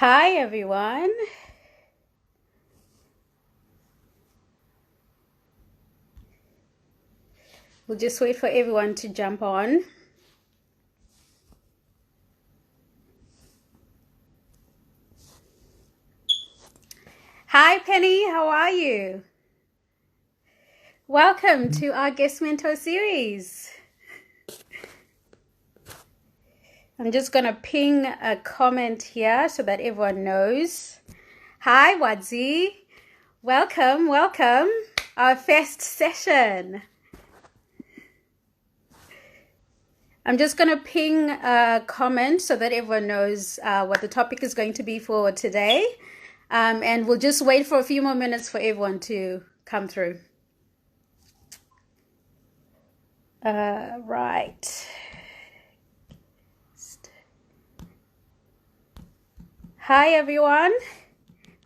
Hi everyone. We'll just wait for everyone to jump on. Hi Penny, how are you? Welcome to our guest mentor series. I'm just gonna ping a comment here so that everyone knows. Hi Wadzi, welcome, our first session. I'm just gonna ping a comment so that everyone knows what the topic is going to be for today. And we'll just wait for a few more minutes for everyone to come through. Right. Hi everyone.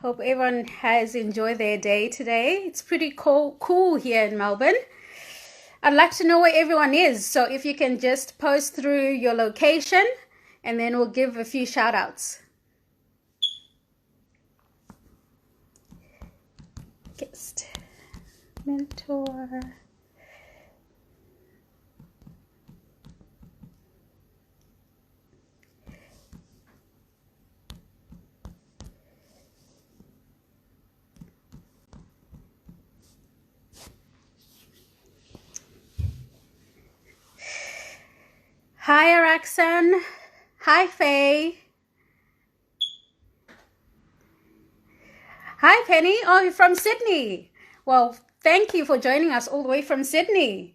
Hope everyone has enjoyed their day today. It's pretty cool here in Melbourne. I'd like to know where everyone is. So if you can just post through your location and then we'll give a few shout outs. Guest mentor. Hi Araxan. Hi Faye. Hi Penny. Oh, you're from Sydney. Well, thank you for joining us all the way from Sydney.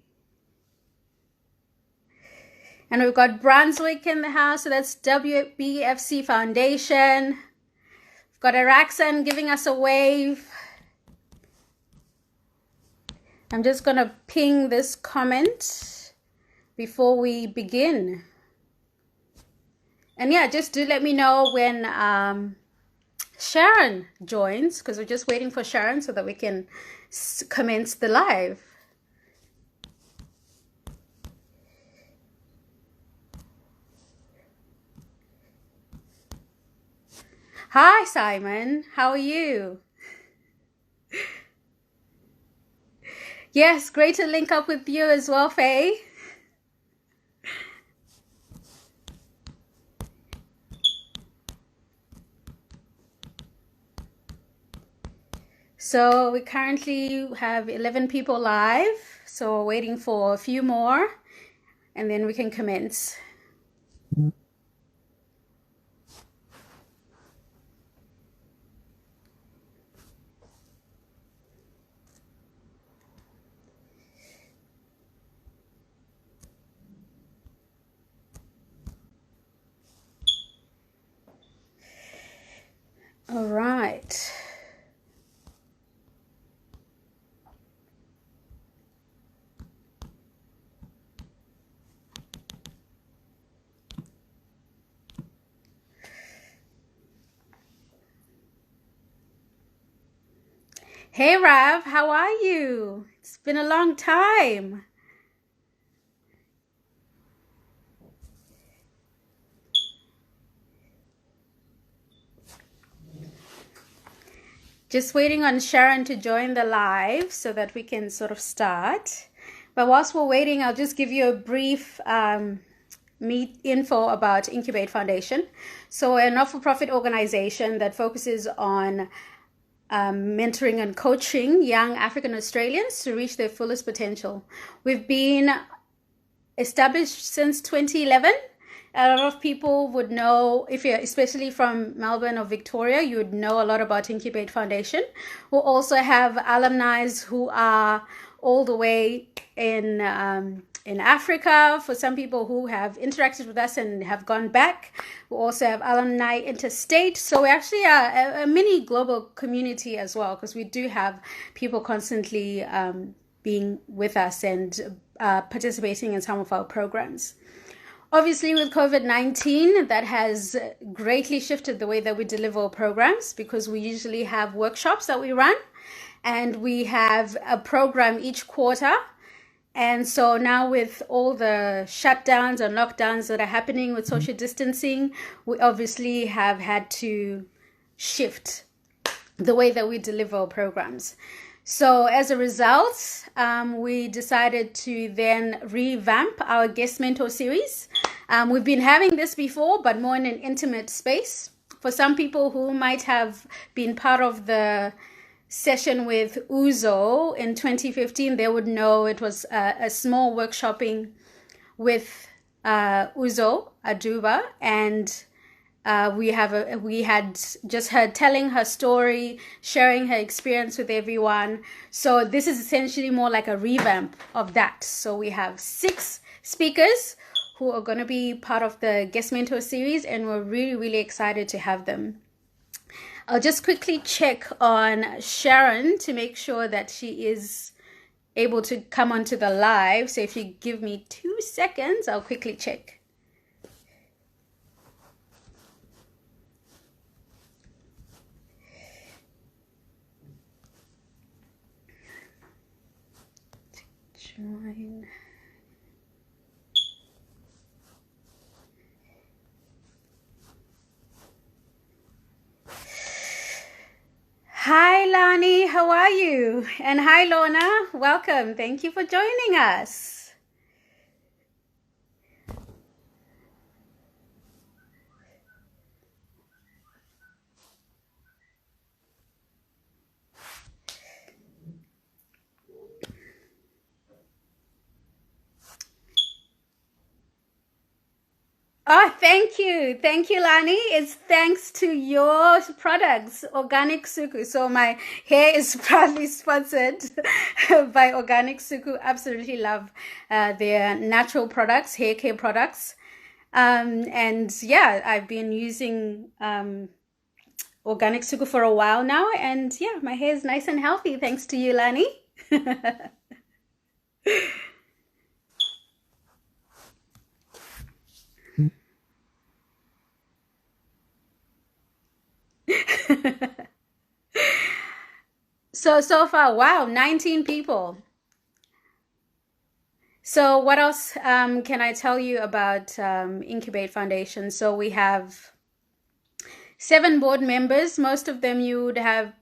And we've got Brunswick in the house, so that's WBFC Foundation. We've got Araxan giving us a wave. I'm just going to ping this comment before we begin. And yeah, just do let me know when Sharon joins, because we're just waiting for Sharon so that we can commence the live. Hi Simon, how are you? Yes, great to link up with you as well, Faye. So we currently have 11 people live, so we're waiting for a few more and then we can commence. All right. Hey Rav, how are you? It's been a long time. Just waiting on Sharon to join the live so that we can sort of start. But whilst we're waiting, I'll just give you a brief info about Incubate Foundation. So we're a not-for-profit organization that focuses on mentoring and coaching young African Australians to reach their fullest potential. We've been established since 2011. A lot of people would know, if you're especially from Melbourne or Victoria, you would know a lot about Incubate Foundation. We also have alumni who are all the way in Africa, for some people who have interacted with us and have gone back. We also have alumni interstate. So we actually are a mini global community as well, because we do have people constantly being with us and participating in some of our programs. Obviously, with COVID-19, that has greatly shifted the way that we deliver programs, because we usually have workshops that we run and we have a program each quarter. And so now with all the shutdowns and lockdowns that are happening with social distancing, we obviously have had to shift the way that we deliver our programs. So as a result, we decided to then revamp our guest mentor series. We've been having this before, but more in an intimate space. For some people who might have been part of the session with Uzo in 2015, they would know it was a small workshopping with Uzo Aduba, and we had just her telling her story, sharing her experience with everyone. So this is essentially more like a revamp of that. So we have 6 speakers who are going to be part of the guest mentor series, and we're really, really excited to have them. I'll just quickly check on Sharon to make sure that she is able to come onto the live. So if you give me 2 seconds, I'll quickly check. Join. Hi, Lani, how are you? And hi, Lorna, welcome. Thank you for joining us. Oh, thank you. Thank you, Lani. It's thanks to your products, Organic Suku. So my hair is proudly sponsored by Organic Suku. Absolutely love their natural products, hair care products. And yeah, I've been using Organic Suku for a while now. And yeah, my hair is nice and healthy thanks to you, Lani. So far, wow, 19 people. So what else can I tell you about Incubate Foundation? So we have 7 board members. Most of them you would have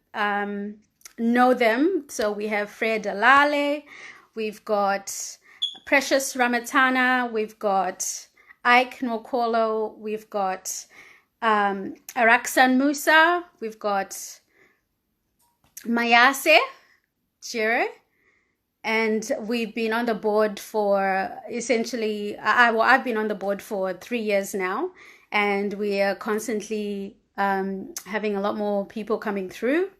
know them. So we have Fred Alale, we've got Precious Ramatana, we've got Ike Nwokolo, we've got Araksan Musa, we've got Mayase Jire, and we've been on the board for essentially, I've been on the board for 3 years now, and we are constantly having a lot more people coming through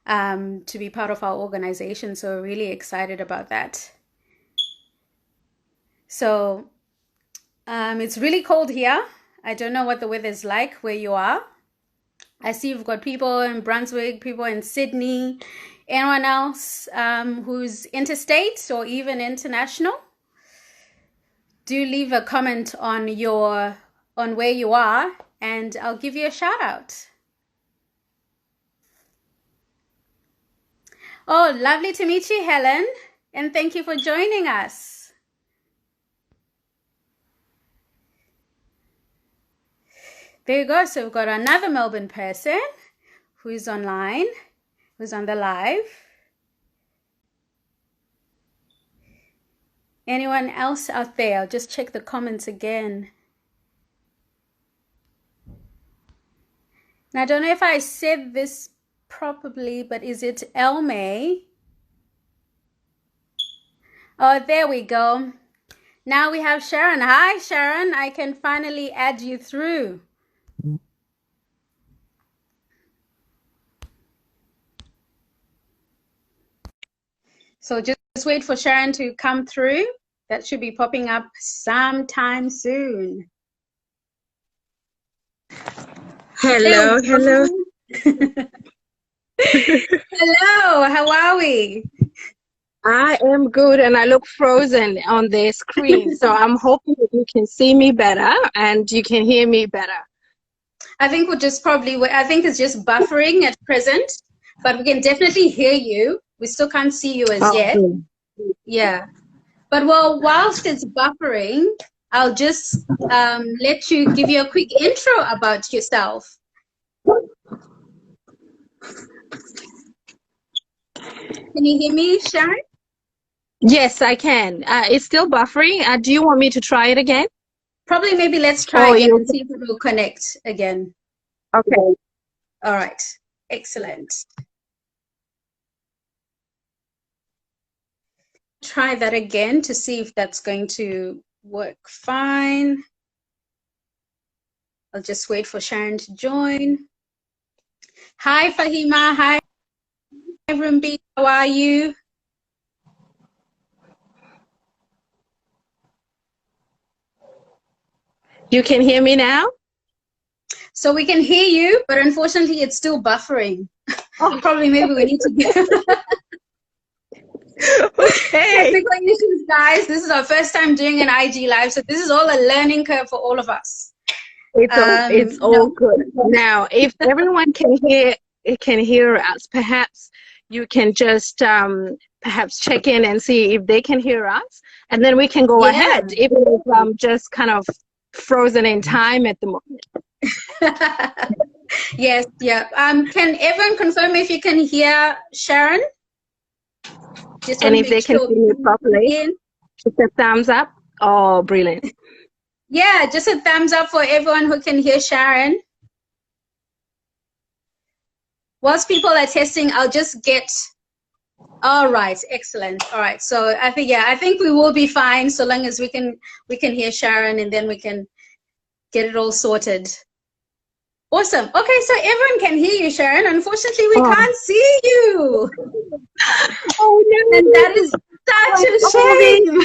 to be part of our organization. So we're really excited about that. So it's really cold here. I don't know what the weather is like where you are. I see you've got people in Brunswick, people in Sydney, anyone else who's interstate or even international. Do leave a comment on where you are, and I'll give you a shout out. Oh, lovely to meet you, Helen, and thank you for joining us. There you go. So we've got another Melbourne person who's online, who's on the live. Anyone else out there? I'll just check the comments again. Now, I don't know if I said this properly, but is it Elme? Oh, there we go. Now we have Sharon. Hi, Sharon. I can finally add you through. So just wait for Sharon to come through. That should be popping up sometime soon. Hello. Hello, how are we? I am good, and I look frozen on the screen. So I'm hoping that you can see me better and you can hear me better. I think I think it's just buffering at present, but we can definitely hear you. We still can't see you as yet. Yeah. But well, whilst it's buffering, I'll just let you give you a quick intro about yourself. Can you hear me, Sharon? Yes, I can. It's still buffering. Do you want me to try it again? Probably maybe let's try again and see if it will connect again. Okay. All right. Excellent. Try that again to see if that's going to work fine. I'll just wait for Sharon to join. Hi, Fahima. Hi, Rumbi. How are you? You can hear me now? So we can hear you, but unfortunately it's still buffering. Oh, probably maybe we need to get Okay. technical issues, guys. This is our first time doing an IG live, so this is all a learning curve for all of us. It's all good. Now, if everyone can hear us, perhaps you can just perhaps check in and see if they can hear us, and then we can go ahead, even if I'm just kind of frozen in time at the moment. Yes, yeah. Can everyone confirm if you can hear Sharon? Just and if they can see me properly, just a thumbs up. Oh, brilliant. Yeah, just a thumbs up for everyone who can hear Sharon. Whilst people are testing, I'll just get... All right, excellent. All right, so I think we will be fine so long as we can hear Sharon, and then we can get it all sorted. Awesome. Okay, so everyone can hear you, Sharon. Unfortunately, we can't see you. Oh no! And that is such a shame.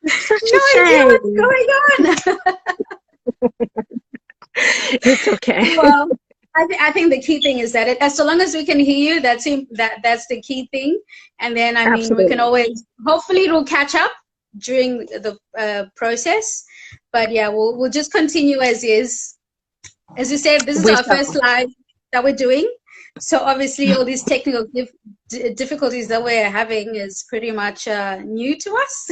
Such no a shame. idea what's going on. It's okay. Well, I think the key thing is that as so long as we can hear you, that's the key thing. And then I mean, we can always, hopefully, it will catch up during the process. But yeah, we'll just continue as is. As you said, this is our first live that we're doing. So obviously all these technical difficulties that we're having is pretty much new to us.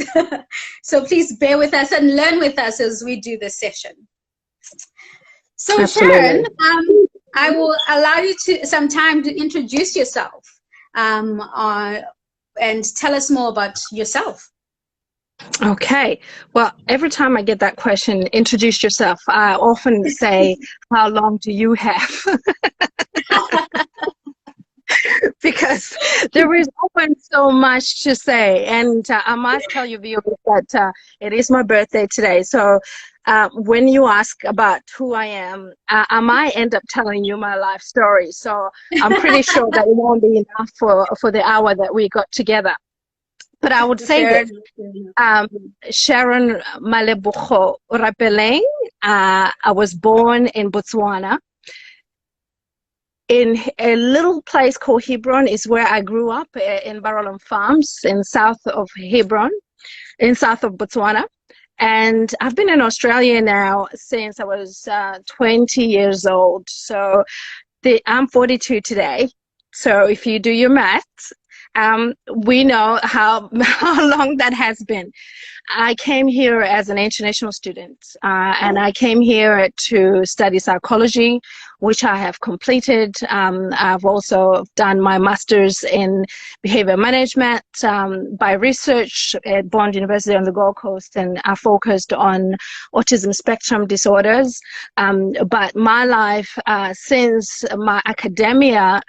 So please bear with us and learn with us as we do this session. So absolutely. Sharon, I will allow you some time to introduce yourself and tell us more about yourself. Okay. Well, every time I get that question, introduce yourself, I often say, how long do you have? Because there is often so much to say. And I must tell you, viewers, that it is my birthday today. So when you ask about who I am, I might end up telling you my life story. So I'm pretty sure that it won't be enough for the hour that we got together. But I would say this, Sharon Malebucho Orapeleng. I was born in Botswana. In a little place called Hebron is where I grew up, in Barolong Farms in south of Hebron, in south of Botswana. And I've been in Australia now since I was 20 years old. So I'm 42 today. So if you do your maths, we know how long that has been. I came here as an international student, and I came here to study psychology, which I have completed. I've also done my master's in behavior management by research at Bond University on the Gold Coast, and I focused on autism spectrum disorders. But my life since my academia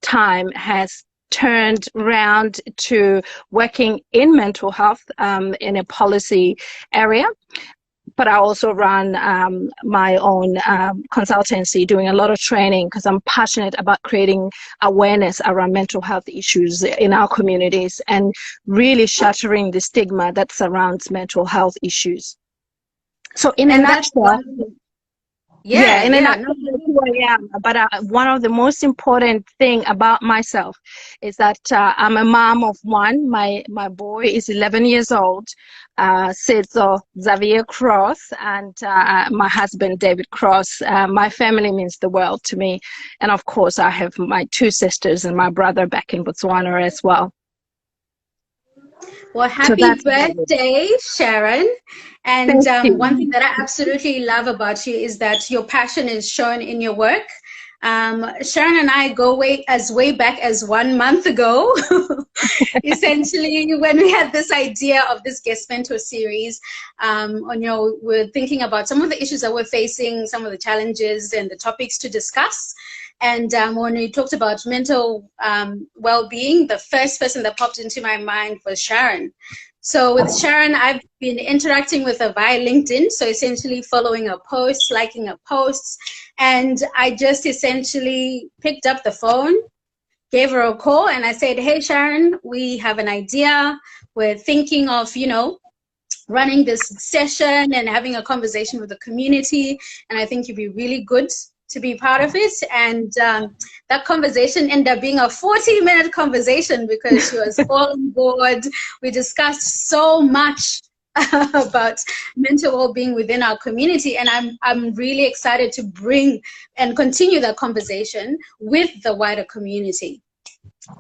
time has turned round to working in mental health in a policy area. But I also run my own consultancy, doing a lot of training because I'm passionate about creating awareness around mental health issues in our communities and really shattering the stigma that surrounds mental health issues. So in a nutshell, who I am. But one of the most important thing about myself is that I'm a mom of one. My boy is 11 years old, Setso Xavier Cross, and my husband David Cross. My family means the world to me, and of course I have my two sisters and my brother back in Botswana as well. Well, So happy that's about it. birthday, Sharon. And Thank you. one thing that I absolutely love about you is that your passion is shown in your work. Sharon and I go way back as 1 month ago, essentially, when we had this idea of this guest mentor series. We're thinking about some of the issues that we're facing, some of the challenges and the topics to discuss. And when we talked about mental well-being, the first person that popped into my mind was Sharon. So with Sharon, I've been interacting with her via LinkedIn, so essentially following her posts, liking her posts, and I just essentially picked up the phone, gave her a call, and I said, hey, Sharon, we have an idea. We're thinking of, running this session and having a conversation with the community, and I think you'd be really good to be part of it. And that conversation ended up being a 40-minute conversation because she was all on board. We discussed so much about mental well-being within our community, and I'm really excited to bring and continue that conversation with the wider community.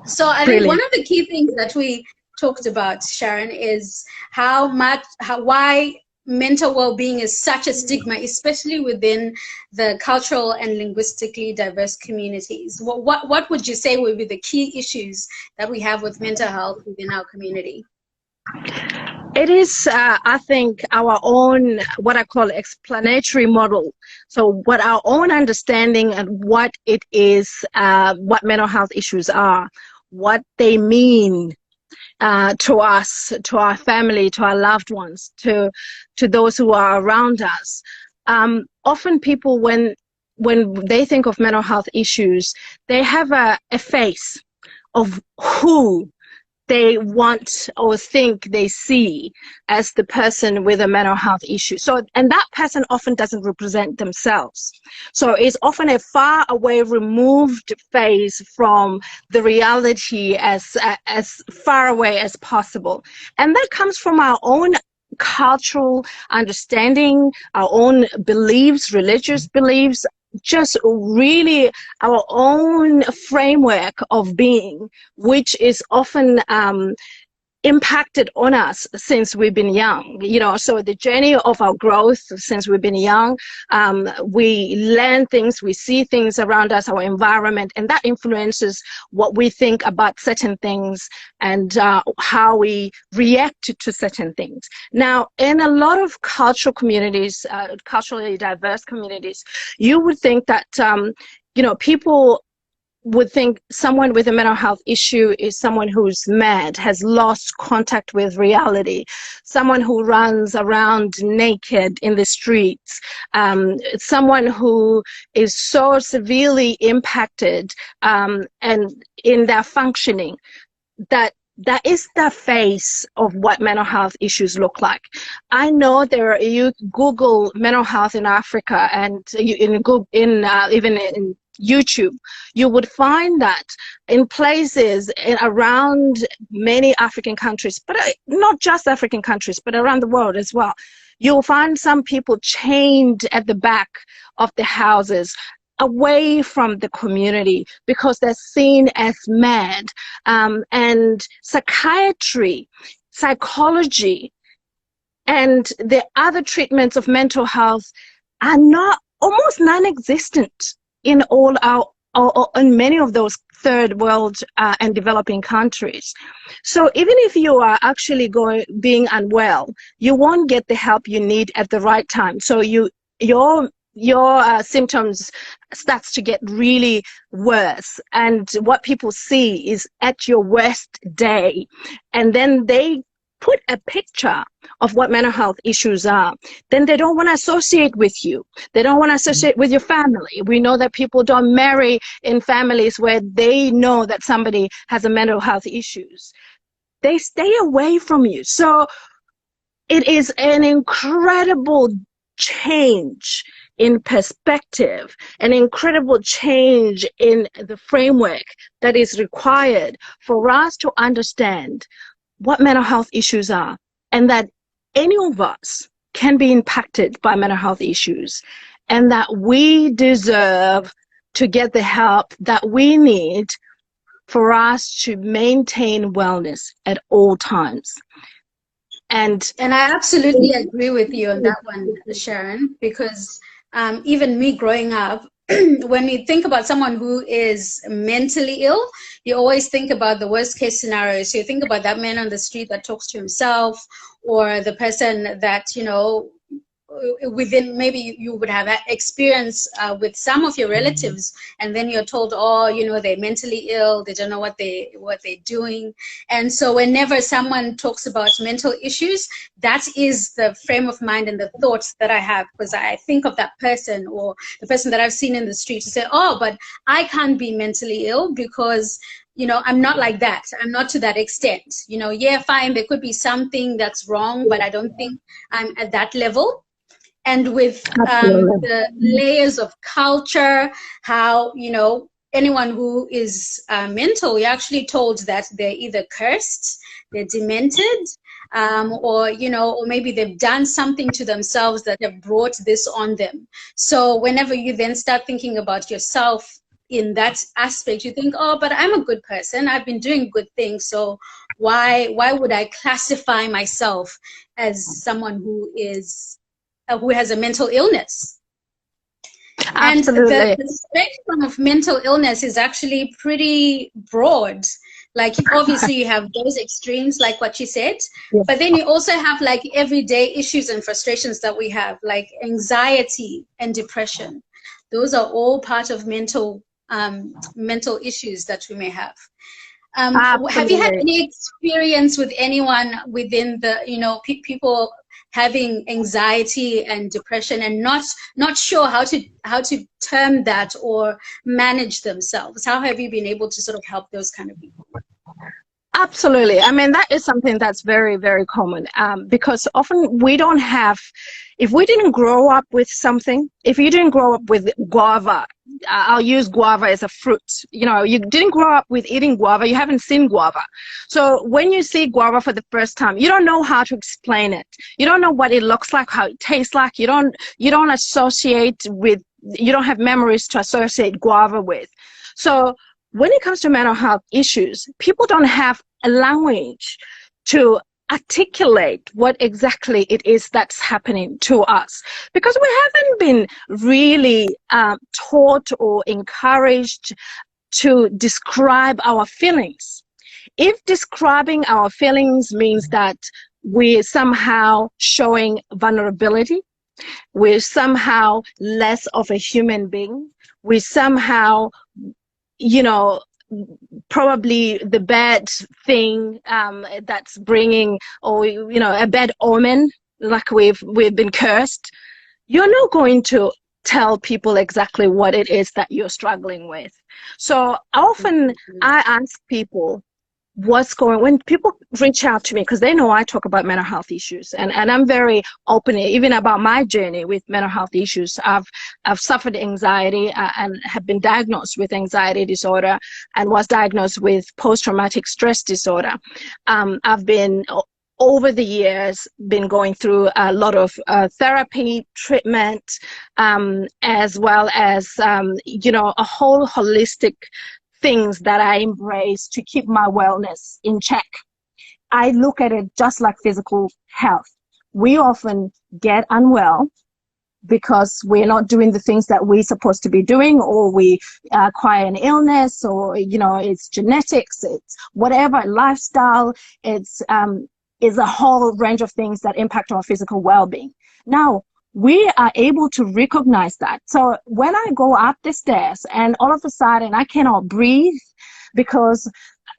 So I think one of the key things that we talked about, Sharon, is why mental well-being is such a stigma, especially within the cultural and linguistically diverse communities. What would you say would be the key issues that we have with mental health within our community? It is, I think, our own, what I call explanatory model. So what our own understanding and what it is, what mental health issues are, what they mean to us, to our family, to our loved ones, to those who are around us. Often people, when they think of mental health issues, they have a face of who they want or think they see as the person with a mental health issue. So, and that person often doesn't represent themselves. So it's often a far away, removed face from the reality as far away as possible. And that comes from our own cultural understanding, our own beliefs, religious beliefs, just really our own framework of being, which is often impacted on us since we've been young. So the journey of our growth since we've been young, we learn things, we see things around us, our environment, and that influences what we think about certain things and how we react to certain things. Now, in a lot of cultural communities, culturally diverse communities, you would think that, people would think someone with a mental health issue is someone who's mad, has lost contact with reality, someone who runs around naked in the streets, someone who is so severely impacted and in their functioning that is the face of what mental health issues look like. I know you Google mental health in Africa, and even in YouTube, you would find that in places around many African countries, but not just African countries, but around the world as well, you'll find some people chained at the back of the houses, away from the community because they're seen as mad. And psychiatry, psychology, and the other treatments of mental health are almost non-existent in in many of those third world and developing countries. So even if you are actually being unwell, you won't get the help you need at the right time. So your symptoms starts to get really worse, and what people see is at your worst day, and then they put a picture of what mental health issues are. Then they don't want to associate with you. They don't want to associate with your family. We know that people don't marry in families where they know that somebody has a mental health issues. They stay away from you. So it is an incredible change in perspective, an incredible change in the framework that is required for us to understand what mental health issues are, and that any of us can be impacted by mental health issues, and that we deserve to get the help that we need for us to maintain wellness at all times. And I absolutely agree with you on that one, Sharon, because even me growing up, when we think about someone who is mentally ill, you always think about the worst case scenario. So you think about that man on the street that talks to himself, or the person that, you know, within, maybe you would have experience with some of your relatives, and then you're told, oh, you know, they're mentally ill, they don't know what they're doing. And so whenever someone talks about mental issues, that is the frame of mind and the thoughts that I have, because I think of that person, or the person that I've seen in the street, to say, oh, but I can't be mentally ill because, you know, I'm not like that. I'm not to that extent. You know, yeah, fine, there could be something that's wrong, but I don't think I'm at that level. And with the layers of culture, how, you know, anyone who is mental, you're actually told that they're either cursed, they're demented, or, you know, or maybe they've done something to themselves that have brought this on them. So whenever you then start thinking about yourself in that aspect, you think, oh, but I'm a good person, I've been doing good things, so why would I classify myself as someone who has a mental illness? Absolutely. And the spectrum of mental illness is actually pretty broad. Like, obviously you have those extremes, like what you said, yes. But then you also have like everyday issues and frustrations that we have, like anxiety and depression. Those are all part of mental issues that we may have. Have you had any experience with anyone within the, you know, people having anxiety and depression and not sure how to term that or manage themselves? How have you been able to sort of help those kind of people? Absolutely. I mean, that is something that's very, very common, because often we don't have, if we didn't grow up with something, if you didn't grow up with guava, I'll use guava as a fruit. You know, you didn't grow up with eating guava, you haven't seen guava. So when you see guava for the first time, you don't know how to explain it. You don't know what it looks like, how it tastes like. You don't associate with, you don't have memories to associate guava with. So when it comes to mental health issues, people don't have a language to articulate what exactly it is that's happening to us, because we haven't been really taught or encouraged to describe our feelings. If describing our feelings means that we're somehow showing vulnerability, we're somehow less of a human being, we somehow, you know, probably the bad thing that's bringing, or, you know, a bad omen, like we've been cursed, you're not going to tell people exactly what it is that you're struggling with. So often I ask people, when people reach out to me, because they know I talk about mental health issues, and I'm very open even about my journey with mental health issues. I've suffered anxiety and have been diagnosed with anxiety disorder, and was diagnosed with post-traumatic stress disorder. I've been, over the years, been going through a lot of therapy, treatment, as well as, you know, a whole holistic things that I embrace to keep my wellness in check. I look at it just like physical health. We often get unwell because we're not doing the things that we're supposed to be doing, or we acquire an illness, or, you know, it's genetics, it's whatever, lifestyle, it's is a whole range of things that impact our physical well-being. Now, we are able to recognize that. So when I go up the stairs and all of a sudden I cannot breathe because,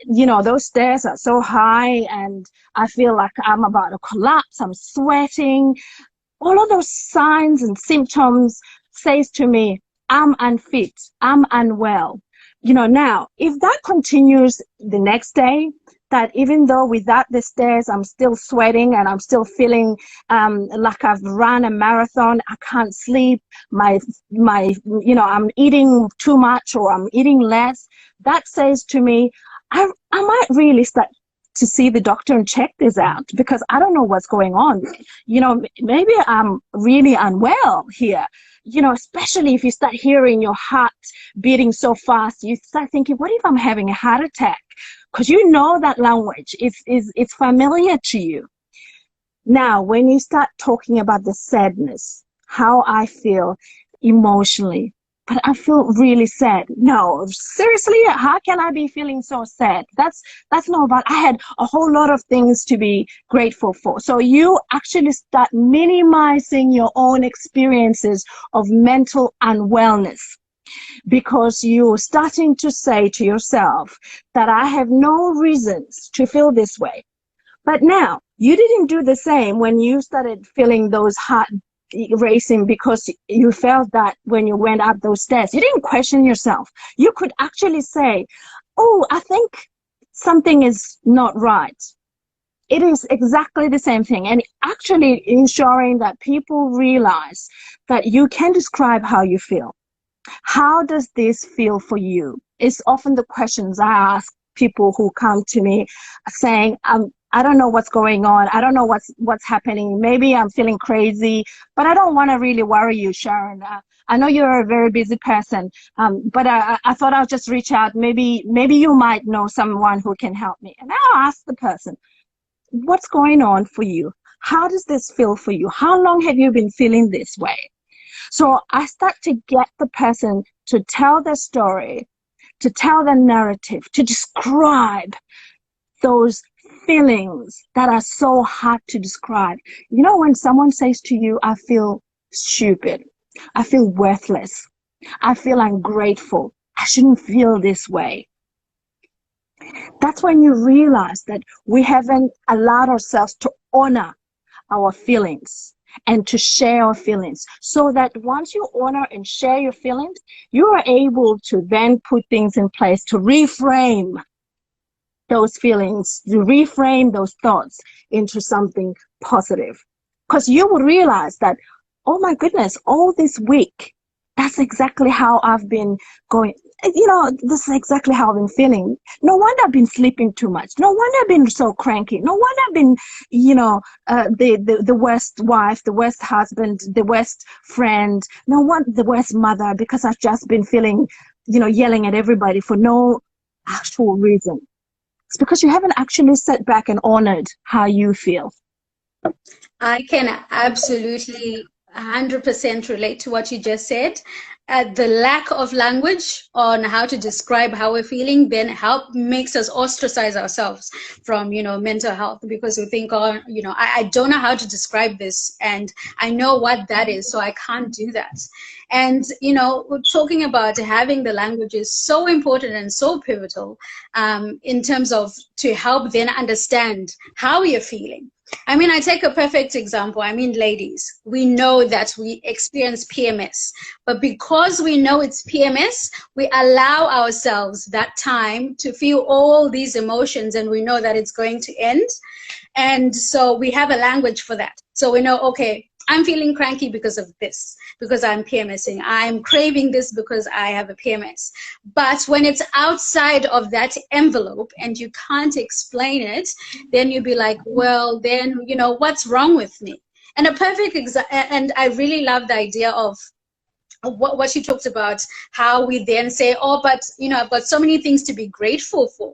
you know, those stairs are so high and I feel like I'm about to collapse, I'm sweating, all of those signs and symptoms says to me, I'm unfit, I'm unwell. You know, now, if that continues the next day, that even though without the stairs, I'm still sweating and I'm still feeling like I've run a marathon, I can't sleep, my, you know, I'm eating too much or I'm eating less, that says to me, I might really start to see the doctor and check this out, because I don't know what's going on. You know, maybe I'm really unwell here. especially if you start hearing your heart beating so fast, you start thinking, what if I'm having a heart attack? Because that language it's familiar to you. Now, when you start talking about the sadness, how I feel emotionally, but I feel really sad. No, seriously, how can I be feeling so sad? That's not about. I had a whole lot of things to be grateful for. So you actually start minimizing your own experiences of mental unwellness, because you're starting to say to yourself that I have no reasons to feel this way. But now, you didn't do the same when you started feeling those heart racing, because you felt that when you went up those stairs. You didn't question yourself. You could actually say, oh, I think something is not right. It is exactly the same thing. And actually ensuring that people realize that you can describe how you feel. How does this feel for you? It's often the questions I ask people who come to me saying, I don't know what's going on. I don't know what's happening. Maybe I'm feeling crazy, but I don't want to really worry you, Sharon. I know you're a very busy person, but I thought I'll just reach out. Maybe you might know someone who can help me. And I'll ask the person, what's going on for you? How does this feel for you? How long have you been feeling this way? So I start to get the person to tell their story, to tell the narrative, to describe those feelings that are so hard to describe. When someone says to you, I feel stupid, I feel worthless, I feel ungrateful, I shouldn't feel this way. That's when you realize that we haven't allowed ourselves to honor our feelings and to share our feelings, so that once you honor and share your feelings, you are able to then put things in place to reframe those feelings, to reframe those thoughts into something positive. Because you will realize that, oh my goodness, all this week, that's exactly how I've been going. This is exactly how I've been feeling. No wonder I've been sleeping too much. No wonder I've been so cranky. No wonder I've been, the worst wife, the worst husband, the worst friend. No wonder the worst mother, because I've just been feeling, yelling at everybody for no actual reason. It's because you haven't actually sat back and honored how you feel. I can absolutely 100% relate to what you just said. The lack of language on how to describe how we're feeling then makes us ostracize ourselves from, mental health, because we think, I don't know how to describe this, and I know what that is, so I can't do that. And, talking about having the language is so important and so pivotal in terms of to help then understand how you're feeling. I take a perfect example. Ladies, we know that we experience PMS, but because we know it's PMS, we allow ourselves that time to feel all these emotions, and we know that it's going to end. And so we have a language for that. So we know, okay, I'm feeling cranky because of this, because I'm PMSing. I'm craving this because I have a PMS. But when it's outside of that envelope and you can't explain it, then you'll be like, well, then, what's wrong with me? And a perfect and I really love the idea of what she talked about, how we then say, oh, but, I've got so many things to be grateful for.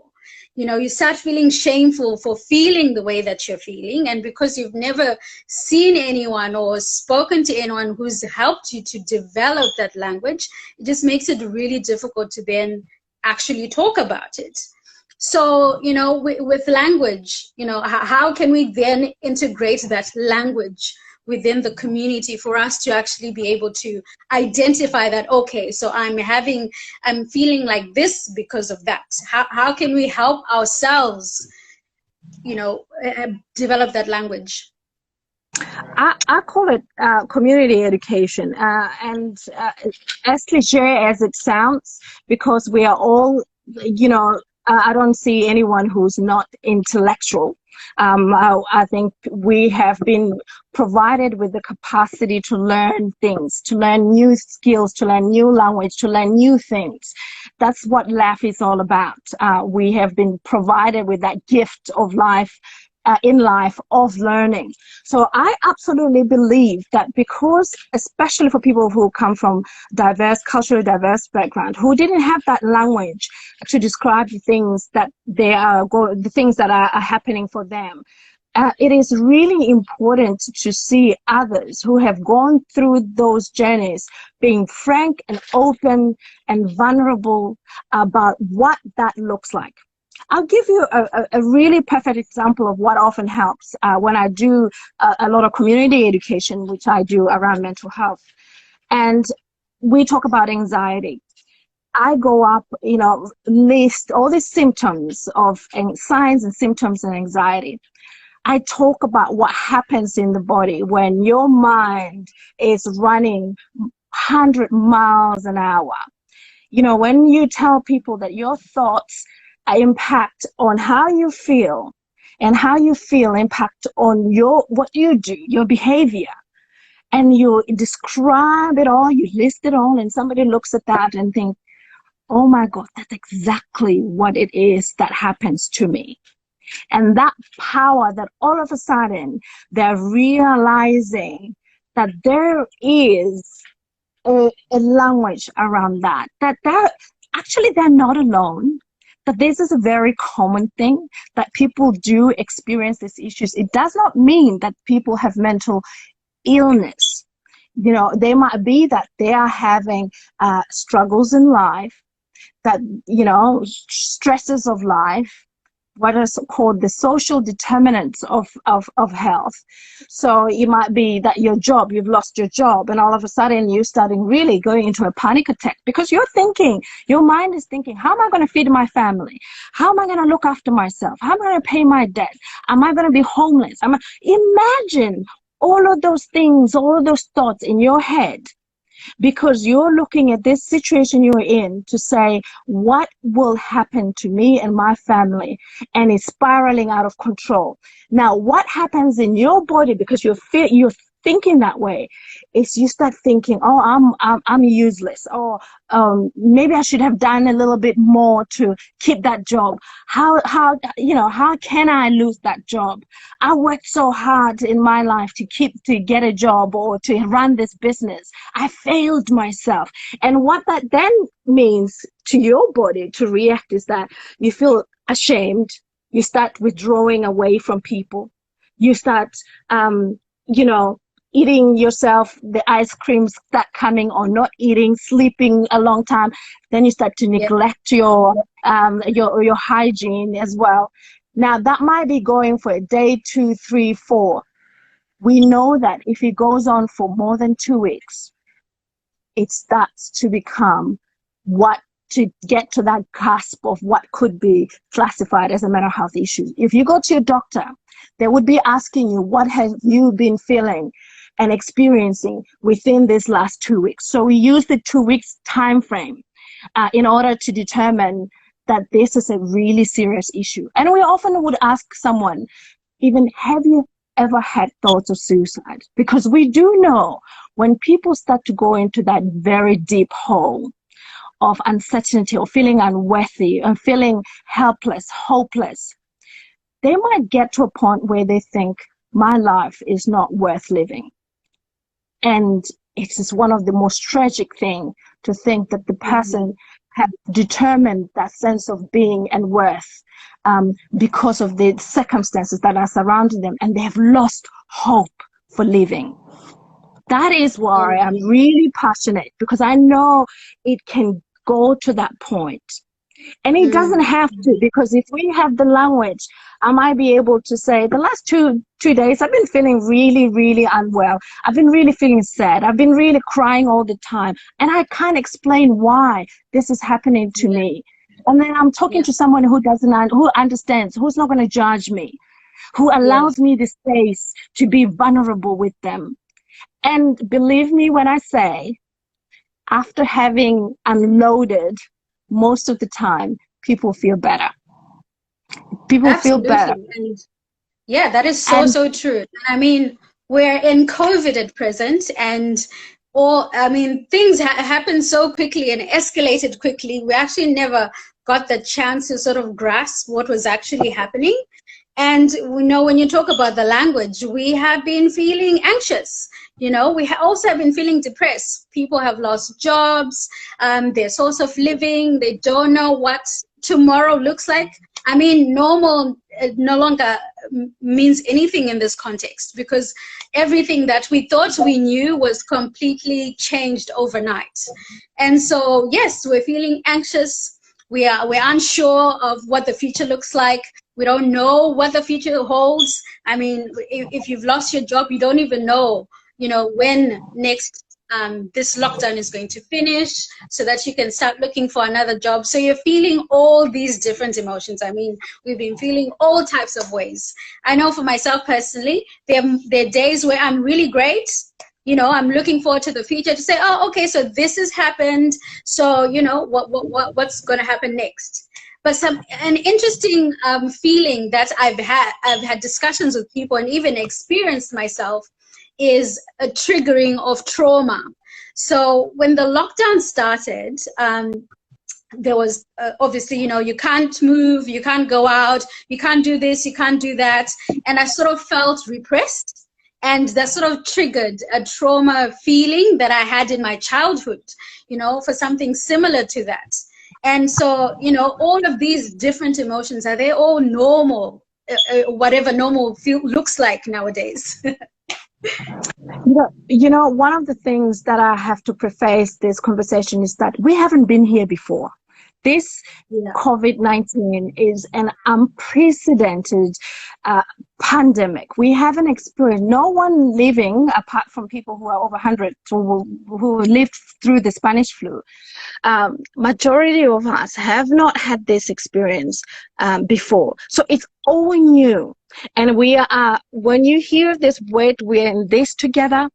You start feeling shameful for feeling the way that you're feeling, and because you've never seen anyone or spoken to anyone who's helped you to develop that language, it just makes it really difficult to then actually talk about it. So, with language, how can we then integrate that language within the community for us to actually be able to identify that, okay, so I'm feeling like this because of that. How can we help ourselves, develop that language? I call it community education, and as cliche as it sounds, because we are all, I don't see anyone who's not intellectual. I think we have been provided with the capacity to learn things, to learn new skills, to learn new language, to learn new things. That's what life is all about. We have been provided with that gift of life in life of learning. So I absolutely believe that, because especially for people who come from culturally diverse background, who didn't have that language to describe the things that the things that are happening for them, it is really important to see others who have gone through those journeys being frank and open and vulnerable about what that looks like. I'll give you a really perfect example of what often helps when I do a lot of community education, which I do around mental health. And we talk about anxiety. I go up, list all these symptoms of signs and symptoms of anxiety. I talk about what happens in the body when your mind is running 100 miles an hour. When you tell people that your thoughts impact on how you feel, and how you feel impact on what you do, your behavior, and you describe it all, you list it all, and somebody looks at that and think, oh my God, that's exactly what it is that happens to me. And that power that all of a sudden they're realizing that there is a language around that they're not alone, that this is a very common thing, that people do experience these issues. It does not mean that people have mental illness. They might be that they are having struggles in life, that, stresses of life, what is called the social determinants of health. So it might be that you've lost your job, and all of a sudden you're starting really going into a panic attack, because your mind is thinking, how am I going to feed my family? How am I going to look after myself? How am I going to pay my debt? Am I going to be homeless? Imagine all of those things, all of those thoughts in your head, because you're looking at this situation you're in to say, what will happen to me and my family? And it's spiraling out of control. Now, what happens in your body, because you're thinking that way, is you start thinking, oh, I'm useless, or maybe I should have done a little bit more to keep that job. How can I lose that job? I worked so hard in my life to get a job or to run this business. I failed myself. And what that then means to your body to react is that you feel ashamed. You start withdrawing away from people. You start, eating yourself, the ice creams start coming, or not eating, sleeping a long time. Then you start to neglect your hygiene as well. Now, that might be going for a day, 2, 3, 4. We know that if it goes on for more than 2 weeks, it starts to become to get to that cusp of what could be classified as a mental health issue. If you go to your doctor, they would be asking you, what have you been feeling and experiencing within this last 2 weeks? So we use the 2 weeks time frame in order to determine that this is a really serious issue. And we often would ask someone, even, have you ever had thoughts of suicide? Because we do know when people start to go into that very deep hole of uncertainty, or feeling unworthy, and feeling helpless, hopeless, they might get to a point where they think, my life is not worth living. And it is one of the most tragic things to think that the person have determined that sense of being and worth because of the circumstances that are surrounding them, and they have lost hope for living. That is why I'm really passionate, because I know it can go to that point. And it doesn't have to, because if we have the language, I might be able to say, the last two days, I've been feeling really, really unwell. I've been really feeling sad. I've been really crying all the time. And I can't explain why this is happening to me. And then I'm talking to someone who understands, who's not going to judge me, who allows me the space to be vulnerable with them. And believe me when I say, after having unloaded, most of the time, people feel better. People feel better. And yeah, that is so true. I mean, we're in COVID at present, and things happen so quickly and escalated quickly. We actually never got the chance to sort of grasp what was actually happening. And we know when you talk about the language, we have been feeling anxious. We also have been feeling depressed. People have lost jobs, their source of living. They don't know what tomorrow looks like. I mean, normal no longer means anything in this context, because everything that we thought we knew was completely changed overnight. And so, yes, we're feeling anxious. We're unsure of what the future looks like. We don't know what the future holds. I mean, if you've lost your job, you don't even know, when next this lockdown is going to finish, so that you can start looking for another job. So you're feeling all these different emotions. I mean, we've been feeling all types of ways. I know for myself personally, there are days where I'm really great. I'm looking forward to the future, to say, oh, okay, so this has happened. So, what's going to happen next? But an interesting feeling that I've had discussions with people and even experienced myself is a triggering of trauma. So when the lockdown started, there was obviously, you can't move, you can't go out, you can't do this, you can't do that. And I sort of felt repressed. And that sort of triggered a trauma feeling that I had in my childhood, for something similar to that. And so, all of these different emotions, are they all normal, whatever normal looks like nowadays? One of the things that I have to preface this conversation is that we haven't been here before. This COVID-19 is an unprecedented pandemic. We haven't experienced, no one living, apart from people who are over 100, who lived through the Spanish flu. Majority of us have not had this experience before. So it's all new. And we are, when you hear this word, we're in this together,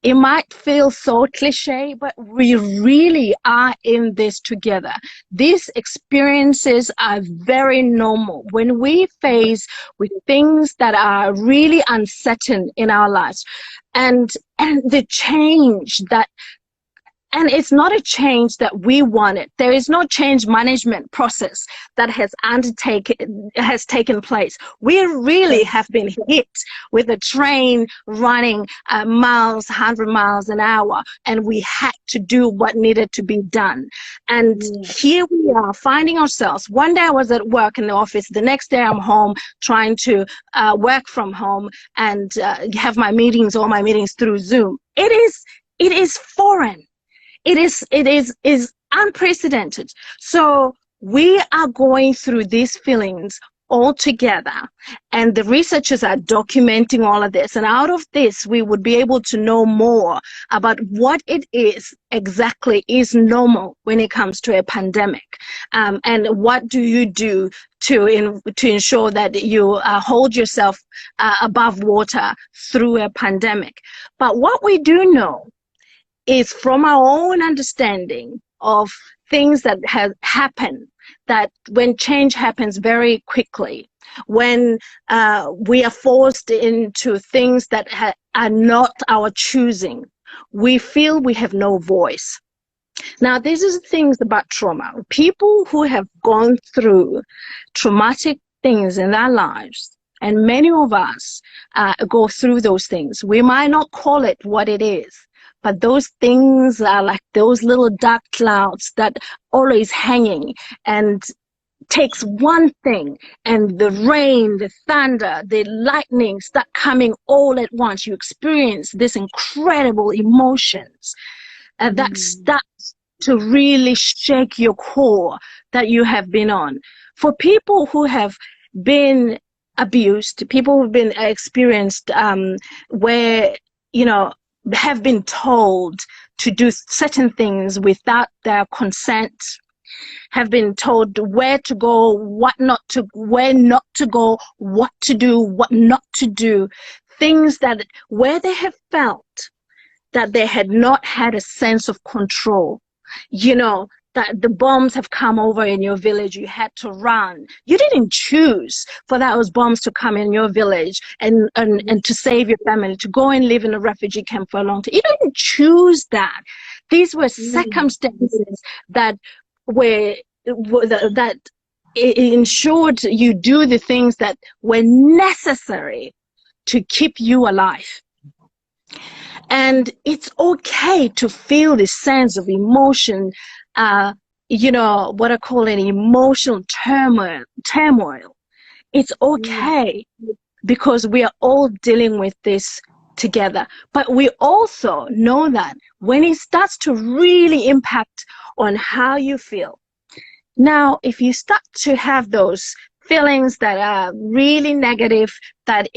it might feel so cliche, but we really are in this together. These experiences are very normal. When we face with things that are really uncertain in our lives, and the change that, and it's not a change that we wanted. There is no change management process that has taken place. We really have been hit with a train running miles, 100 miles an hour, and we had to do what needed to be done. And here we are finding ourselves. One day I was at work in the office. The next day I'm home trying to work from home and have my meetings, all my meetings through Zoom. It is foreign. It is unprecedented. So we are going through these feelings all together, and the researchers are documenting all of this. And out of this, we would be able to know more about what it is exactly is normal when it comes to a pandemic, and what do you do to ensure that you hold yourself above water through a pandemic. But what we do know is from our own understanding of things that have happened, that when change happens very quickly, when we are forced into things that are not our choosing, we feel we have no voice. Now, this is things about trauma. People who have gone through traumatic things in their lives, and many of us go through those things. We might not call it what it is, but those things are like those little dark clouds that always hanging, and takes one thing and the rain, the thunder, the lightning start coming all at once. You experience this incredible emotions that starts to really shake your core that you have been on. For people who have been abused, people who've been experienced where, have been told to do certain things without their consent, have been told where to go, where not to go, what to do, what not to do, things that where they have felt that they had not had a sense of control, that the bombs have come over in your village, you had to run. You didn't choose for those bombs to come in your village and to save your family, to go and live in a refugee camp for a long time. You didn't choose that. These were circumstances that it ensured you do the things that were necessary to keep you alive. And it's okay to feel this sense of emotion, you know, what I call an emotional turmoil. It's okay because we are all dealing with this together. But we also know that when it starts to really impact on how you feel, now, if you start to have those feelings that are really negative, that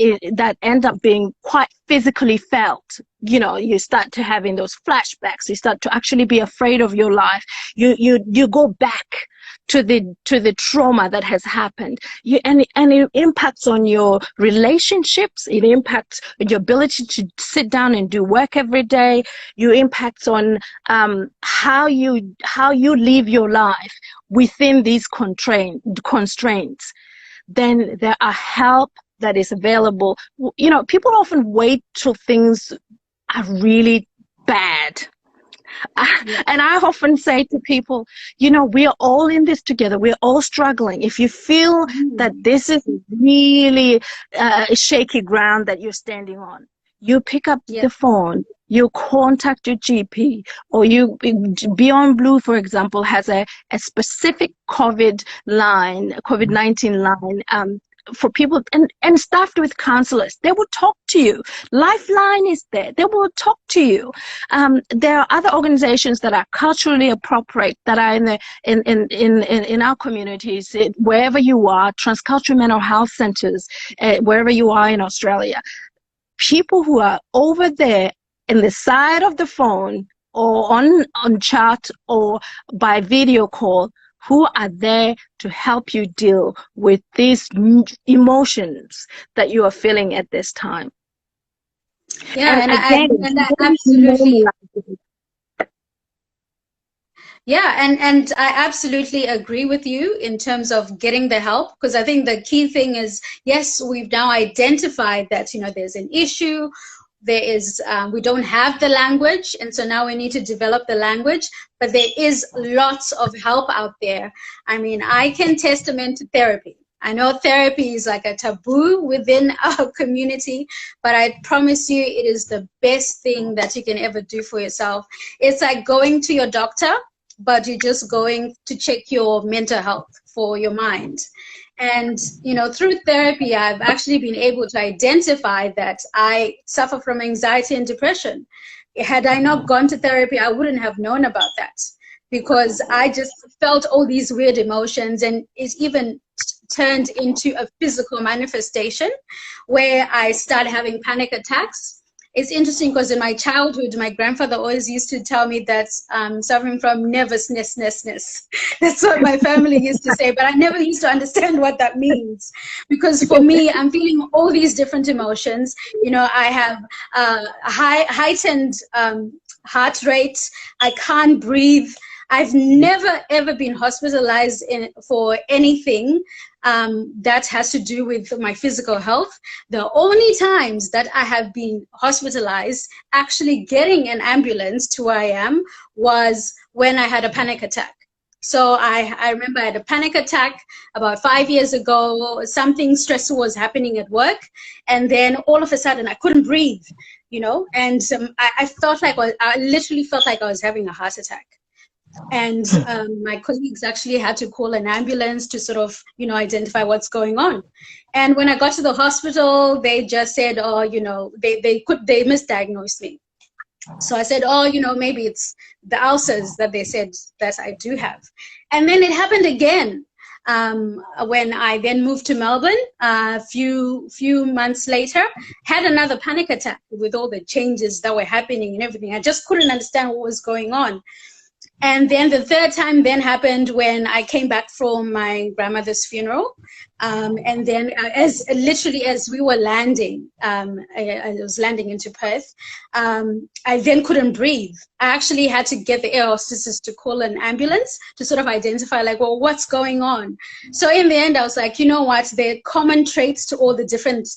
end up being quite physically felt, you know, you start to having those flashbacks, you start to actually be afraid of your life, you go back to the trauma that has happened, and it impacts on your relationships, it impacts your ability to sit down and do work every day, you impacts on how you live your life within these constraints. Then there are help that is available. You know, people often wait till things are really bad. And I often say to people, you know, we are all in this together. We're all struggling. If you feel that this is really shaky ground that you're standing on, you pick up the phone, you contact your GP, or Beyond Blue, for example, has a specific COVID-19 line for people and staffed with counselors. They will talk to you. Lifeline is there. They will talk to you. There are other organizations that are culturally appropriate that are in our communities, wherever you are, transcultural mental health centers, wherever you are in Australia. People who are over there in the side of the phone or on chat or by video call, who are there to help you deal with these emotions that you are feeling at this time. Yeah, and I absolutely. Yeah, and I absolutely agree with you in terms of getting the help, because I think the key thing is, yes, we've now identified that, you know, there's an issue, there is, we don't have the language, and so now we need to develop the language, but there is lots of help out there. I mean, I can testament to therapy. I know therapy is like a taboo within our community, but I promise you it is the best thing that you can ever do for yourself. It's like going to your doctor, but you're just going to check your mental health for your mind. And, you know, through therapy, I've actually been able to identify that I suffer from anxiety and depression. Had I not gone to therapy, I wouldn't have known about that, because I just felt all these weird emotions, and it even turned into a physical manifestation where I started having panic attacks. It's interesting because in my childhood, my grandfather always used to tell me that I'm suffering from nervousness. That's what my family used to say, but I never used to understand what that means, because for me, I'm feeling all these different emotions. You know, I have heightened heart rate. I can't breathe. I've never, ever been hospitalized for anything that has to do with my physical health. The only times that I have been hospitalized, actually getting an ambulance to where I am, was when I had a panic attack. So I remember I had a panic attack about 5 years ago. Something stressful was happening at work, and then all of a sudden I couldn't breathe, you know, and I felt like I literally felt like I was having a heart attack. And my colleagues actually had to call an ambulance to sort of, you know, identify what's going on. And when I got to the hospital, they just said, oh, you know, they misdiagnosed me. So I said, oh, you know, maybe it's the ulcers that they said that I do have. And then it happened again when I then moved to Melbourne a few months later, had another panic attack with all the changes that were happening and everything. I just couldn't understand what was going on. And then the third time then happened when I came back from my grandmother's funeral. And then as we were landing, I was landing into Perth, I then couldn't breathe. I actually had to get the air hostesses to call an ambulance to sort of identify, like, well, what's going on? So in the end, I was like, you know what, there are common traits to all the different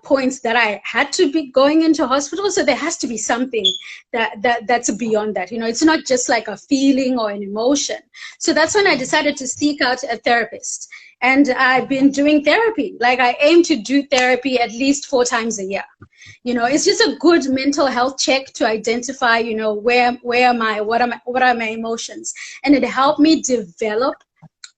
points that I had to be going into hospital. So there has to be something that's beyond that. You know, it's not just like a feeling or an emotion. So that's when I decided to seek out a therapist. And I've been doing therapy. Like, I aim to do therapy at least 4 times a year. You know, it's just a good mental health check to identify, you know, where am I, what are my emotions, and it helped me develop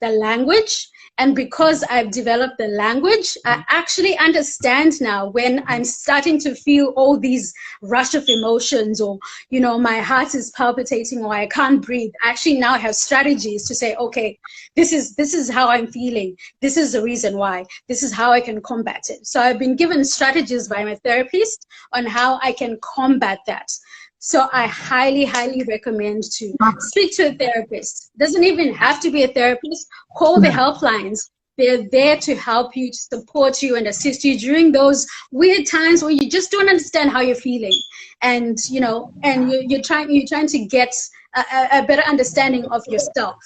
the language. And because I've developed the language, I actually understand now when I'm starting to feel all these rush of emotions, or, you know, my heart is palpitating, or I can't breathe. I actually now have strategies to say, okay, this is how I'm feeling. This is the reason why. This is how I can combat it. So I've been given strategies by my therapist on how I can combat that. So I highly, highly recommend to speak to a therapist. Doesn't even have to be a therapist. Call the helplines. They're there to help you, to support you and assist you during those weird times where you just don't understand how you're feeling. And, you know, and you're trying to get a better understanding of yourself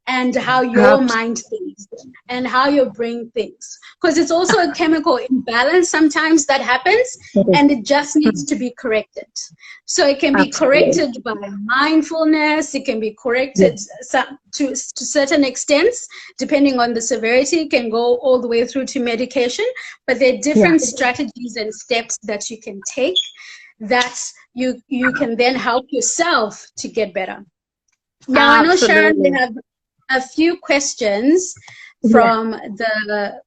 and how your mind thinks and how your brain thinks. Because it's also a chemical imbalance sometimes that happens, and it just needs to be corrected. So it can be corrected by mindfulness, it can be corrected to certain extents, depending on the severity. It can go all the way through to medication, but there are different strategies and steps that you can take that you can then help yourself to get better. Now, I know, Sharon, we have a few questions from the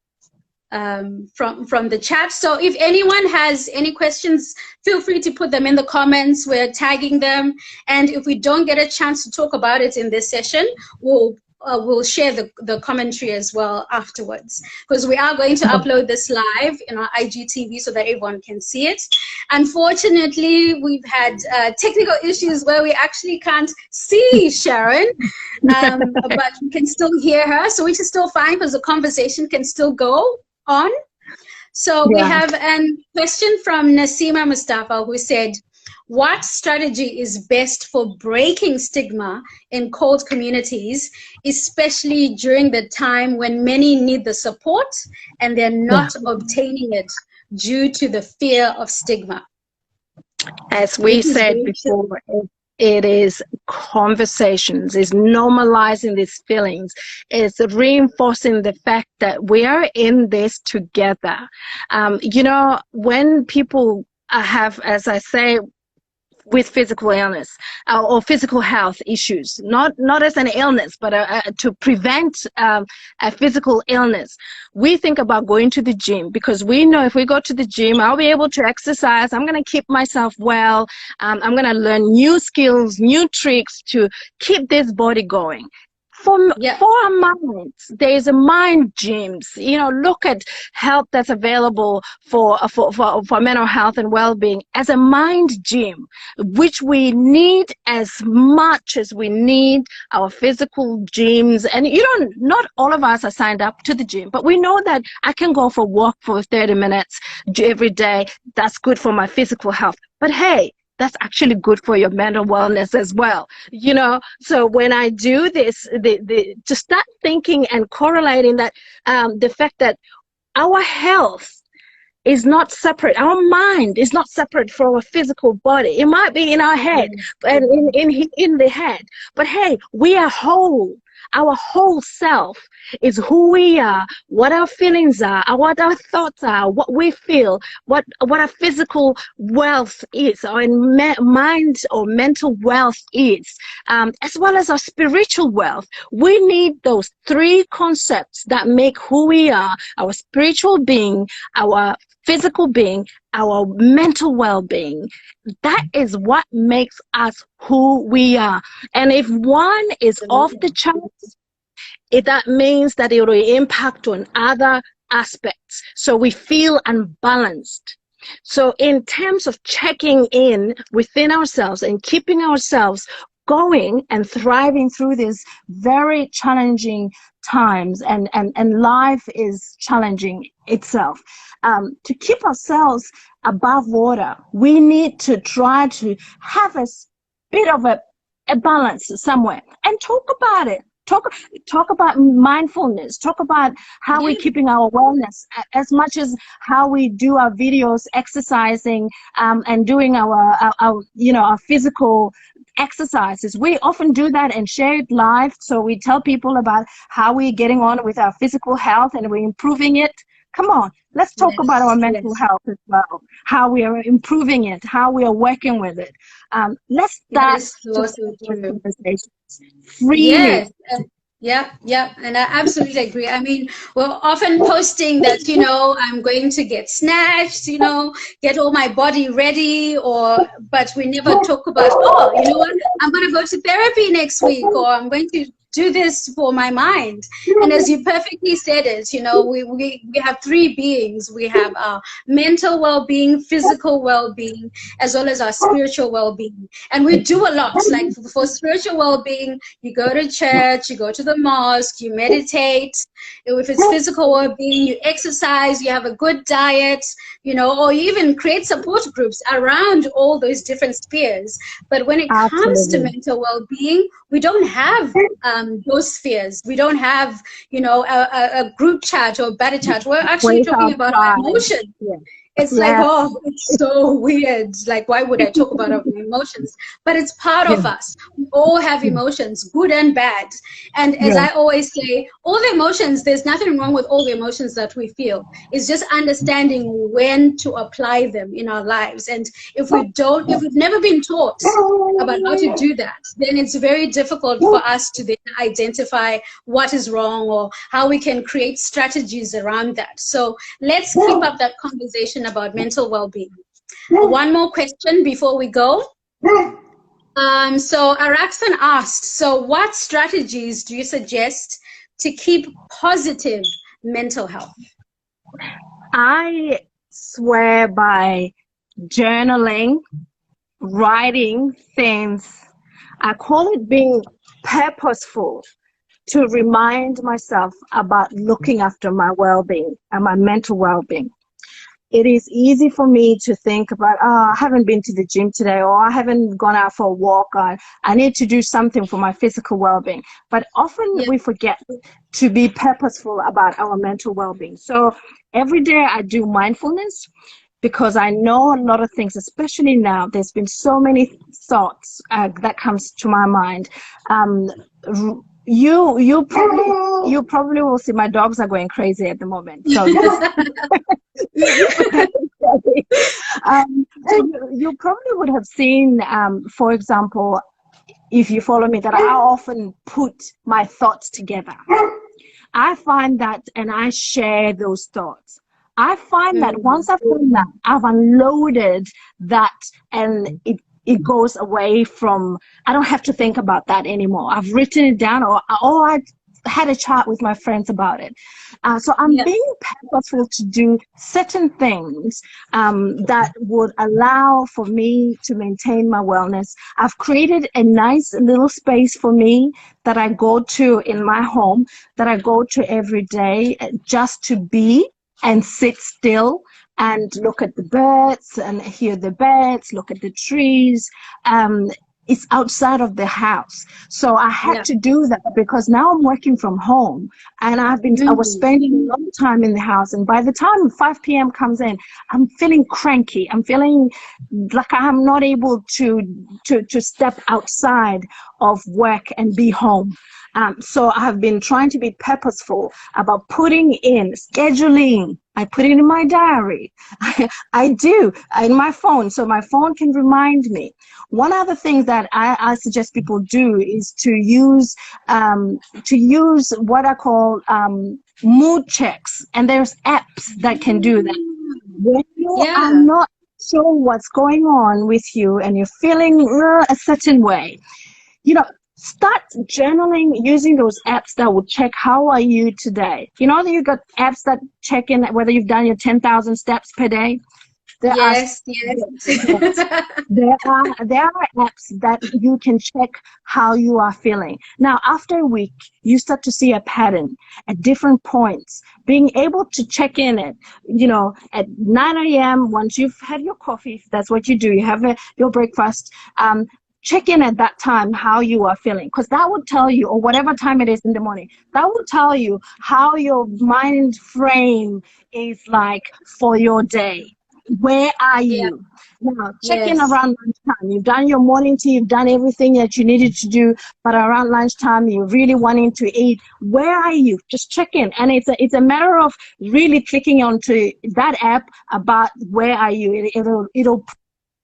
from the chat. So if anyone has any questions, feel free to put them in the comments. We're tagging them, and if we don't get a chance to talk about it in this session, we'll share the commentary as well afterwards, because we are going to upload this live in our IGTV so that everyone can see it. Unfortunately, we've had technical issues where we actually can't see Sharon, but we can still hear her, so which is still fine because the conversation can still go on. So we have a question from Nasima Mustafa, who said, what strategy is best for breaking stigma in CALD communities, especially during the time when many need the support and they're not obtaining it due to the fear of stigma? As we said before, it is conversations, is normalizing these feelings, is reinforcing the fact that we are in this together. You know, when people have, as I say, with physical illness or physical health issues, not as an illness, but to prevent a physical illness, we think about going to the gym, because we know if we go to the gym, I'll be able to exercise, I'm going to keep myself well, I'm going to learn new skills, new tricks to keep this body going. For our minds, there's a mind gyms. You know, look at help that's available for mental health and well-being as a mind gym, which we need as much as we need our physical gyms. And not all of us are signed up to the gym, but we know that I can go for a walk for 30 minutes every day. That's good for my physical health. But hey, that's actually good for your mental wellness as well, you know. So when I do this, to start thinking and correlating that, the fact that our health is not separate, our mind is not separate from our physical body. It might be in our head and in the head, but hey, we are whole. Our whole self is who we are, what our feelings are, what our thoughts are, what we feel, what our physical wealth is, or mind or mental wealth is, as well as our spiritual wealth. We need those 3 concepts that make who we are, our spiritual being, our physical being, our mental well-being. That is what makes us who we are. And if one is off the charts, that means that it will impact on other aspects. So we feel unbalanced. So in terms of checking in within ourselves and keeping ourselves going and thriving through these very challenging times, and life is challenging itself, to keep ourselves above water, we need to try to have a bit of a balance somewhere and talk about it. talk about mindfulness, talk about how we're keeping our wellness, as much as how we do our videos, exercising, and doing our physical exercises. We often do that and share it live, so we tell people about how we're getting on with our physical health and we're improving it. Come on, let's talk about our mental health as well, how we are improving it, how we are working with it. Let's start conversations freely. Yes. Yeah, and I absolutely agree. I mean, we're often posting that, I'm going to get snatched, get all my body ready, but we never talk about, you know what, I'm going to go to therapy next week, or I'm going to do this for my mind. And as you perfectly said it, we have three beings. We have our mental well-being, physical well-being, as well as our spiritual well-being. And we do a lot. Like for spiritual well-being, you go to church, you go to the mosque, you meditate. If it's physical well-being, you exercise, you have a good diet, or you even create support groups around all those different spheres. But when it comes to mental well-being, we don't have those spheres. We don't have, a group chat or better chat. We're actually talking about our emotions. Yeah. It's like, it's so weird. Like, why would I talk about our emotions? But it's part of us. We all have emotions, good and bad. And as I always say, all the emotions, there's nothing wrong with all the emotions that we feel. It's just understanding when to apply them in our lives. And if we've never been taught about how to do that, then it's very difficult for us to then identify what is wrong or how we can create strategies around that. So let's keep up that conversation about mental well-being. One more question before we go. So Araxan asked, so what strategies do you suggest to keep positive mental health? I swear by journaling, writing things. I call it being purposeful, to remind myself about looking after my well-being and my mental well-being. It is easy for me to think about, I haven't been to the gym today, or I haven't gone out for a walk, or I need to do something for my physical well-being. But often we forget to be purposeful about our mental well-being. So every day I do mindfulness, because I know a lot of things, especially now, there's been so many thoughts that comes to my mind. You probably will see my dogs are going crazy at the moment. So you probably would have seen, for example, if you follow me, that I often put my thoughts together. I find that, and I share those thoughts. I find that once I've done that, I've unloaded that, and it goes away from, I don't have to think about that anymore. I've written it down, or I had a chat with my friends about it. So I'm being purposeful to do certain things that would allow for me to maintain my wellness. I've created a nice little space for me that I go to in my home, that I go to every day, just to be and sit still and look at the birds and hear the birds, look at the trees. It's outside of the house. So I had to do that, because now I'm working from home, and I was spending a long time in the house. And by the time 5 p.m. comes in, I'm feeling cranky. I'm feeling like I'm not able to step outside of work and be home. So I have been trying to be purposeful about putting in, scheduling. I put it in my diary. I do, in my phone, so my phone can remind me. One other thing that I suggest people do is to use what I call mood checks. And there's apps that can do that. When you are not sure what's going on with you and you're feeling a certain way, start journaling using those apps that will check how are you today. You know that you got apps that check in whether you've done your 10,000 steps per day. There are apps that you can check how you are feeling. Now, after a week, you start to see a pattern at different points. Being able to check in at 9 a.m. once you've had your coffee, if that's what you do, you have your breakfast. check in at that time how you are feeling, because that would tell you, or whatever time it is in the morning, that will tell you how your mind frame is like for your day. Where are you? Now, check in around lunchtime. You've done your morning tea, you've done everything that you needed to do, but around lunchtime, you're really wanting to eat. Where are you? Just check in. And it's a matter of really clicking onto that app about where are you. It'll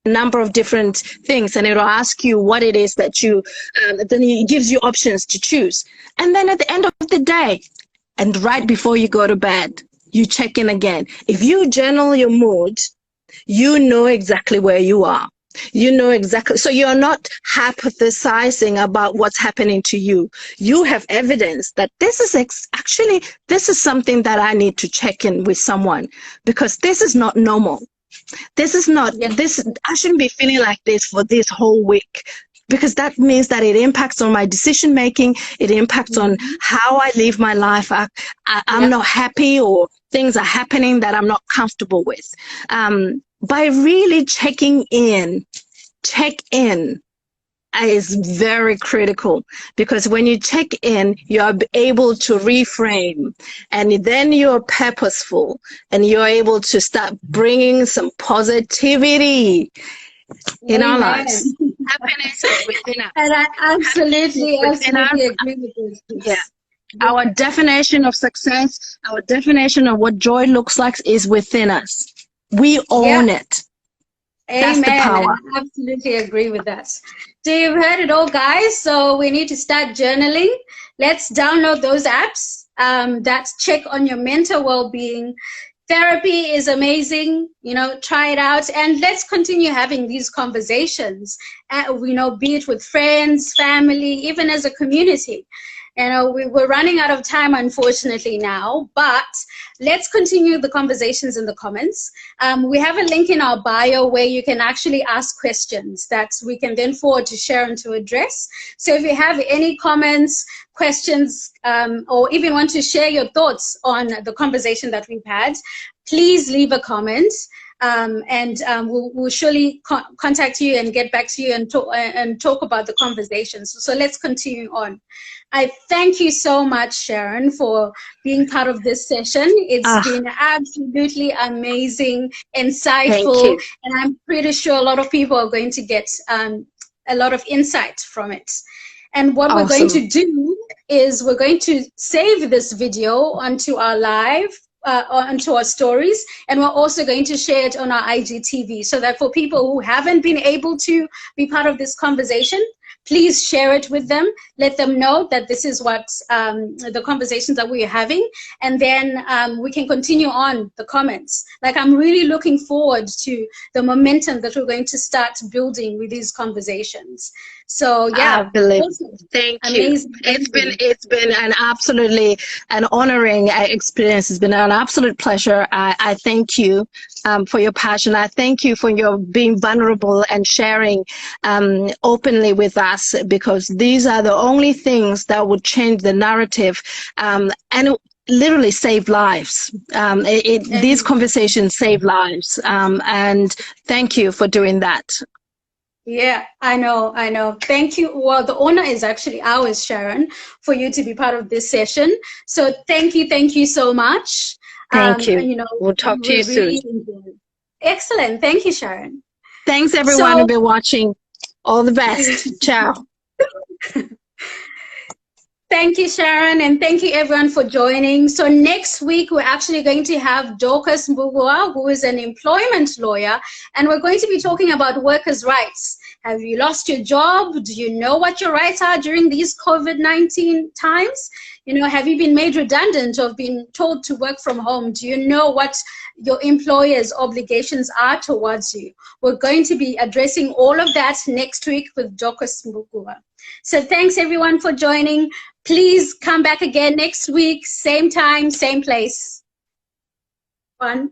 a number of different things, and it'll ask you what it is that you, then it gives you options to choose. And then at the end of the day, and right before you go to bed, you check in again. If you journal your mood, you know exactly where you are. You know exactly. So you're not hypothesizing about what's happening to you. You have evidence that this is actually, this is something that I need to check in with someone, because this is not normal. This is not, this, I shouldn't be feeling like this for this whole week, because that means that it impacts on my decision making. It impacts on how I live my life. I'm not happy, or things are happening that I'm not comfortable with. By really checking in, check in is very critical, because when you check in, you're able to reframe, and then you're purposeful, and you're able to start bringing some positivity in our lives. Happiness is within us. And I absolutely agree with this. Yeah. Our definition of success, our definition of what joy looks like is within us. We own it. That's Amen. the power. I absolutely agree with that. So you've heard it all, guys. So we need to start journaling. Let's download those apps that check on your mental well-being. Therapy is amazing. You know, try it out, and let's continue having these conversations. You know, be it with friends, family, even as a community. You know, we're running out of time, unfortunately, now, but let's continue the conversations in the comments. We have a link in our bio where you can actually ask questions that we can then forward to Sharon to address. So if you have any comments, questions, or even want to share your thoughts on the conversation that we've had, please leave a comment. We'll surely contact you and get back to you and talk about the conversations. So let's continue on. I thank you so much, Sharon, for being part of this session. It's been absolutely amazing, insightful, and I'm pretty sure a lot of people are going to get a lot of insight from it. And what we're going to do is we're going to save this video onto our live, onto our stories, and we're also going to share it on our IGTV, so that for people who haven't been able to be part of this conversation, please share it with them. Let them know that this is what the conversations that we're having, and then we can continue on the comments. Like, I'm really looking forward to the momentum that we're going to start building with these conversations. So yeah, thank you. It's been an absolutely an honoring experience. It's been an absolute pleasure. I thank you for your passion. I thank you for your being vulnerable and sharing openly with us, because these are the only things that would change the narrative and literally save lives. These conversations save lives, and thank you for doing that. Yeah, I know. Thank you. Well, the honor is actually ours, Sharon, for you to be part of this session. So thank you so much. Thank you. You know, we'll talk to you soon. Excellent. Thank you, Sharon. Thanks everyone who's been watching. All the best. Ciao. Thank you, Sharon, and thank you everyone for joining. So next week, we're actually going to have Dorcas Mbugua, who is an employment lawyer, and we're going to be talking about workers' rights. Have you lost your job? Do you know what your rights are during these COVID-19 times? You know, have you been made redundant or been told to work from home? Do you know what your employer's obligations are towards you? We're going to be addressing all of that next week with Dorcas Mbugua. So thanks everyone for joining. Please come back again next week, same time, same place. 1